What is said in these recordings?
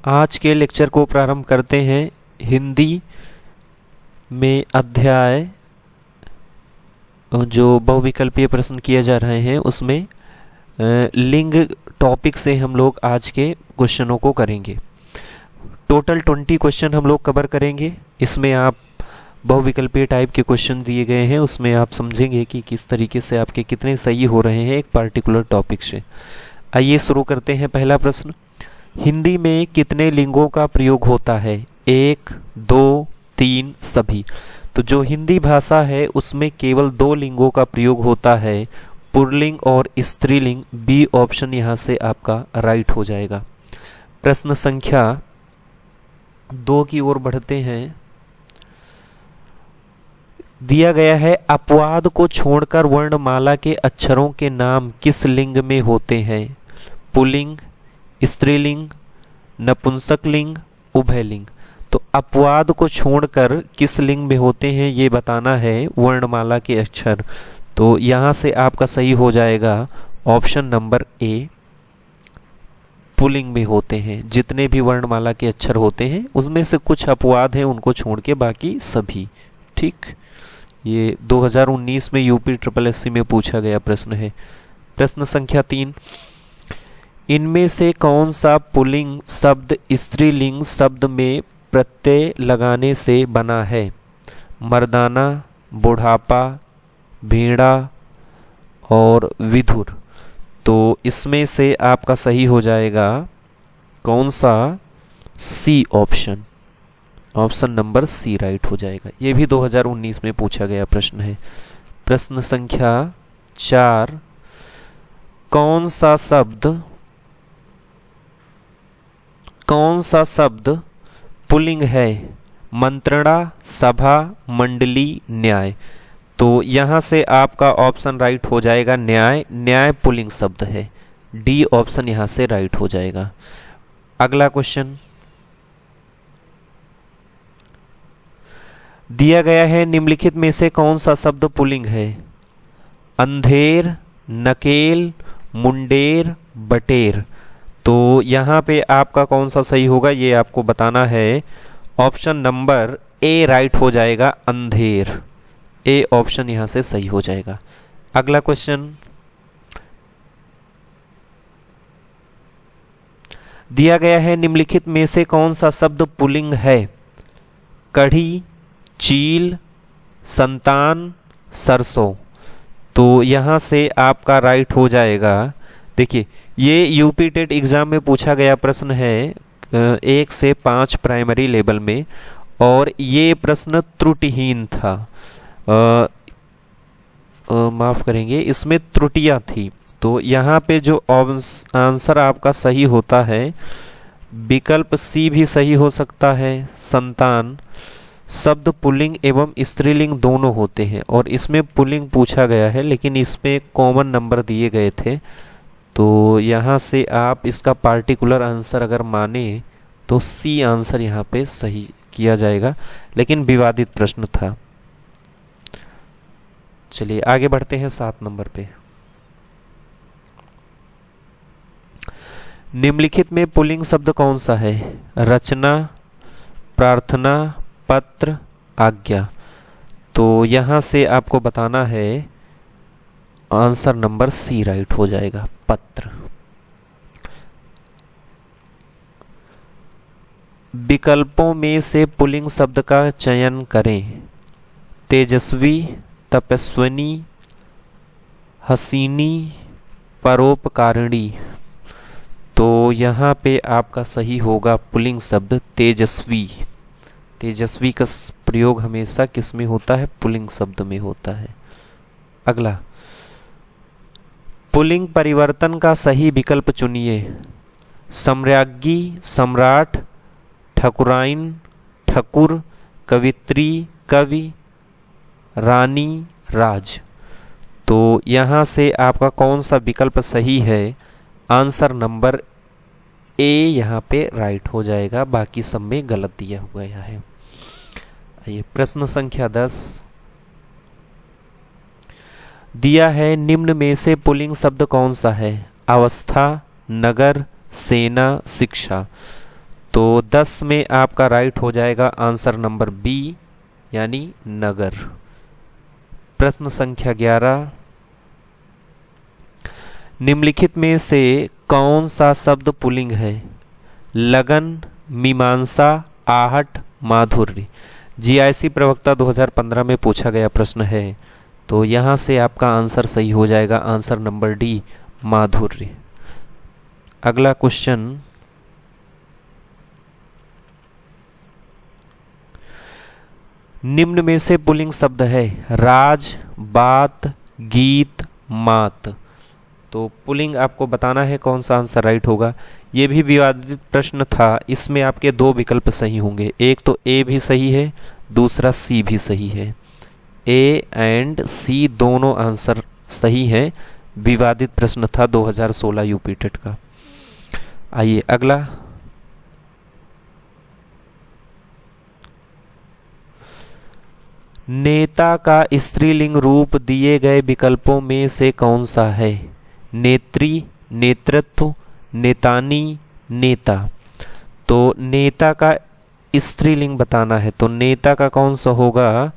आज के लेक्चर को प्रारंभ करते हैं। हिंदी में अध्याय जो बहुविकल्पीय प्रश्न किए जा रहे हैं उसमें लिंग टॉपिक से हम लोग आज के क्वेश्चनों को करेंगे। टोटल 20 क्वेश्चन हम लोग कवर करेंगे। इसमें आप बहुविकल्पीय टाइप के क्वेश्चन दिए गए हैं, उसमें आप समझेंगे कि किस तरीके से आपके कितने सही हो रहे हैं एक पार्टिकुलर टॉपिक से। आइए शुरू करते हैं। पहला प्रश्न, हिंदी में कितने लिंगों का प्रयोग होता है? 1, 2, 3, सभी। तो जो हिंदी भाषा है उसमें केवल 2 लिंगों का प्रयोग होता है, पुल्लिंग और स्त्रीलिंग। बी ऑप्शन यहाँ से आपका राइट हो जाएगा। प्रश्न संख्या 2 की ओर बढ़ते हैं। दिया गया है, अपवाद को छोड़कर वर्णमाला के अक्षरों के नाम किस लिंग में होते हैं? पुल्लिंग, स्त्रीलिंग, नपुंसकलिंग, उभयलिंग। तो अपवाद को छोड़कर किस लिंग में होते हैं ये बताना है, वर्णमाला के अक्षर। तो यहां से आपका सही हो जाएगा ऑप्शन नंबर ए, पुल्लिंग में होते हैं। जितने भी वर्णमाला के अक्षर होते हैं उसमें से कुछ अपवाद हैं, उनको छोड़ के बाकी सभी। ठीक, ये 2019 में यूपी SSSC में पूछा गया प्रश्न है। प्रश्न संख्या 3, इनमें से कौन सा पुल्लिंग शब्द स्त्रीलिंग शब्द में प्रत्यय लगाने से बना है? मर्दाना, बुढ़ापा, भेड़ा और विधुर। तो इसमें से आपका सही हो जाएगा कौन सा? C option, option number C right हो जाएगा। ये भी 2019 में पूछा गया प्रश्न है। प्रश्न संख्या 4, कौन सा शब्द पुल्लिंग है? मंत्रणा, सभा, मंडली, न्याय। तो यहां से आपका ऑप्शन राइट हो जाएगा न्याय। न्याय पुल्लिंग शब्द है। डी ऑप्शन यहां से राइट हो जाएगा। अगला क्वेश्चन दिया गया है, निम्नलिखित में से कौन सा शब्द पुल्लिंग है? अंधेर, नकेल, मुंडेर, बटेर। तो यहां पे आपका कौन सा सही होगा ये आपको बताना है। ऑप्शन नंबर ए राइट हो जाएगा, अंधेर। ए ऑप्शन यहां से सही हो जाएगा। अगला क्वेश्चन दिया गया है, निम्नलिखित में से कौन सा शब्द पुल्लिंग है? कढ़ी, चील, संतान, सरसों। तो यहां से आपका राइट हो जाएगा, देखिए ये यूपी टेट एग्जाम में पूछा गया प्रश्न है 1 से 5 प्राइमरी लेवल में, और ये प्रश्न त्रुटिहीन था। माफ करेंगे, इसमें त्रुटियां थी। तो यहाँ पे जो आंसर आपका सही होता है, विकल्प सी भी सही हो सकता है। संतान शब्द पुल्लिंग एवं स्त्रीलिंग दोनों होते हैं, और इसमें पुल्लिंग पूछा गया है, लेकिन इसमें कॉमन नंबर दिए गए थे। तो यहाँ से आप इसका पार्टिकुलर आंसर अगर माने तो सी आंसर यहाँ पे सही किया जाएगा, लेकिन विवादित प्रश्न था। चलिए आगे बढ़ते हैं 7 नंबर पे। निम्नलिखित में पुल्लिंग शब्द कौन सा है? रचना, प्रार्थना, पत्र, आज्ञा। तो यहां से आपको बताना है आंसर नंबर सी राइट हो जाएगा, पत्र। विकल्पों में से पुल्लिंग शब्द का चयन करें। तेजस्वी, तपस्विनी, हसीनी, परोपकारिणी। तो यहाँ पे आपका सही होगा पुल्लिंग शब्द तेजस्वी। तेजस्वी का प्रयोग हमेशा किस में होता है? पुल्लिंग शब्द में होता है। अगला, पुल्लिंग परिवर्तन का सही विकल्प चुनिए। सम्राज्ञी, सम्राट, ठकुराइन, ठकुर, कवित्री, कवि, रानी, राज। तो यहाँ से आपका कौन सा विकल्प सही है? आंसर नंबर ए यहाँ पे राइट हो जाएगा, बाकी सब में गलत दिया हुआ है। आइए प्रश्न संख्या 10 दिया है, निम्न में से पुल्लिंग शब्द कौन सा है? अवस्था, नगर, सेना, शिक्षा। तो 10 में आपका राइट हो जाएगा आंसर नंबर बी यानी नगर। प्रश्न संख्या 11, निम्नलिखित में से कौन सा शब्द पुल्लिंग है? लगन, मीमांसा, आहट, माधुर्य। जीआईसी प्रवक्ता 2015 में पूछा गया प्रश्न है, तो यहां से आपका आंसर सही हो जाएगा, आंसर नंबर डी माधुर्य। अगला क्वेश्चन, निम्न में से पुल्लिंग शब्द है? राज, बात, गीत, मात। तो पुल्लिंग आपको बताना है कौन सा आंसर राइट होगा। ये भी विवादित प्रश्न था, इसमें आपके दो विकल्प सही होंगे, एक तो ए भी सही है, दूसरा सी भी सही है। ए एंड सी दोनों आंसर सही है। विवादित प्रश्न था 2016 यूपी टेट का। आइए अगला, नेता का स्त्रीलिंग रूप दिए गए विकल्पों में से कौन सा है? नेत्री, नेतृत्व, नेतानी, नेता। तो नेता का स्त्रीलिंग बताना है, तो नेता का कौन सा होगा?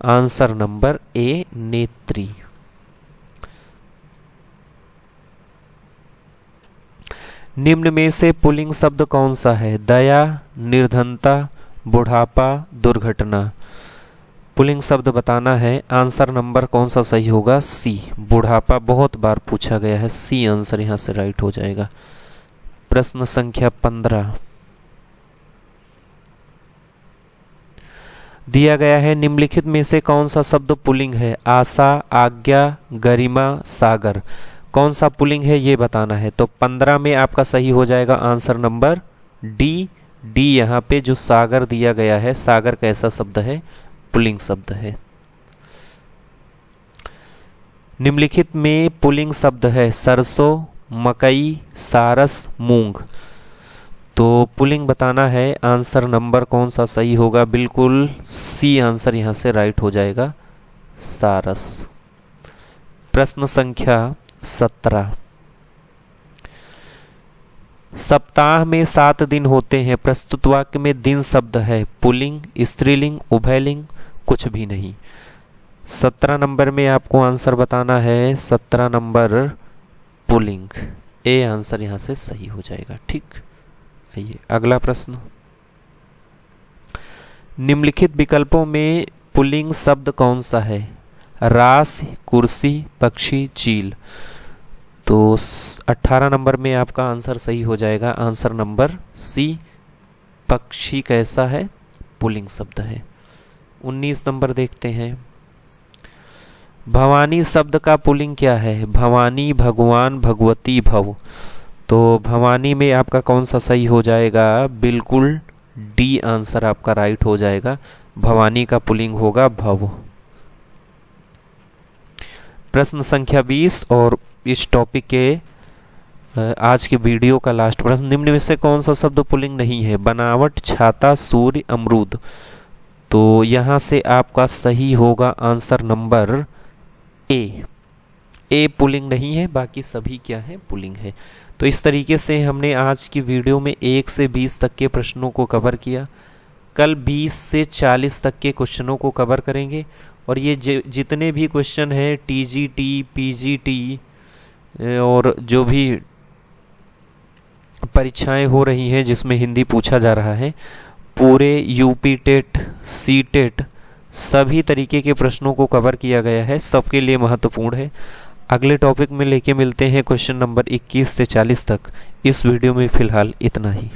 आंसर नंबर ए नेत्री। निम्न में से पुल्लिंग शब्द कौन सा है? दया, निर्धनता, बुढ़ापा, दुर्घटना। पुल्लिंग शब्द बताना है, आंसर नंबर कौन सा सही होगा? सी, बुढ़ापा बहुत बार पूछा गया है, सी आंसर यहां से राइट हो जाएगा। प्रश्न संख्या 15 दिया गया है, निम्नलिखित में से कौन सा शब्द पुल्लिंग है? आशा, आज्ञा, गरिमा, सागर। कौन सा पुल्लिंग है ये बताना है। तो 15 में आपका सही हो जाएगा आंसर नंबर डी। डी यहाँ पे जो सागर दिया गया है, सागर कैसा शब्द है? पुल्लिंग शब्द है। निम्नलिखित में पुल्लिंग शब्द है? सरसों, मकई, सारस, मूंग। तो पुल्लिंग बताना है, आंसर नंबर कौन सा सही होगा? बिल्कुल सी आंसर यहां से राइट हो जाएगा, सारस। प्रश्न संख्या 17, सप्ताह में 7 दिन होते हैं, प्रस्तुत वाक्य में दिन शब्द है? पुल्लिंग, स्त्रीलिंग, उभयलिंग, कुछ भी नहीं। 17 नंबर में आपको आंसर बताना है, 17 नंबर पुल्लिंग। ए आंसर यहां से सही हो जाएगा। ठीक, आइए अगला प्रश्न, निम्नलिखित विकल्पों में पुल्लिंग शब्द कौन सा है? रास, कुर्सी, पक्षी, चील। तो 18 नंबर में आपका आंसर सही हो जाएगा, आंसर नंबर सी, पक्षी कैसा है? पुल्लिंग शब्द है। 19 नंबर देखते हैं, भवानी शब्द का पुल्लिंग क्या है? भवानी, भगवान, भगवती, भव। तो भवानी में आपका कौन सा सही हो जाएगा? बिल्कुल डी आंसर आपका राइट हो जाएगा, भवानी का पुल्लिंग होगा भव। प्रश्न संख्या 20 और इस टॉपिक के आज के वीडियो का लास्ट प्रश्न, निम्न में से कौन सा शब्द पुल्लिंग नहीं है? बनावट, छाता, सूर्य, अमरूद। तो यहां से आपका सही होगा answer number A. A pulling नहीं है, बाकी सभी क्या है? पुल्लिंग है। तो इस तरीके से हमने आज की वीडियो में 1 से 20 तक के प्रश्नों को कवर किया। कल 20 से 40 तक के क्वेश्चनों को कवर करेंगे, और ये जितने भी क्वेश्चन हैं टीजीटी, पीजीटी और जो भी परीक्षाएं हो रही हैं जिसमें हिंदी पूछा जा रहा है, पूरे यूपी टेट, सी टेट सभी तरीके के प्रश्नों को कवर किया गया है, सबके लिए महत्वपूर्ण है। अगले टॉपिक में लेके मिलते हैं क्वेश्चन नंबर 21 से 40 तक। इस वीडियो में फिलहाल इतना ही।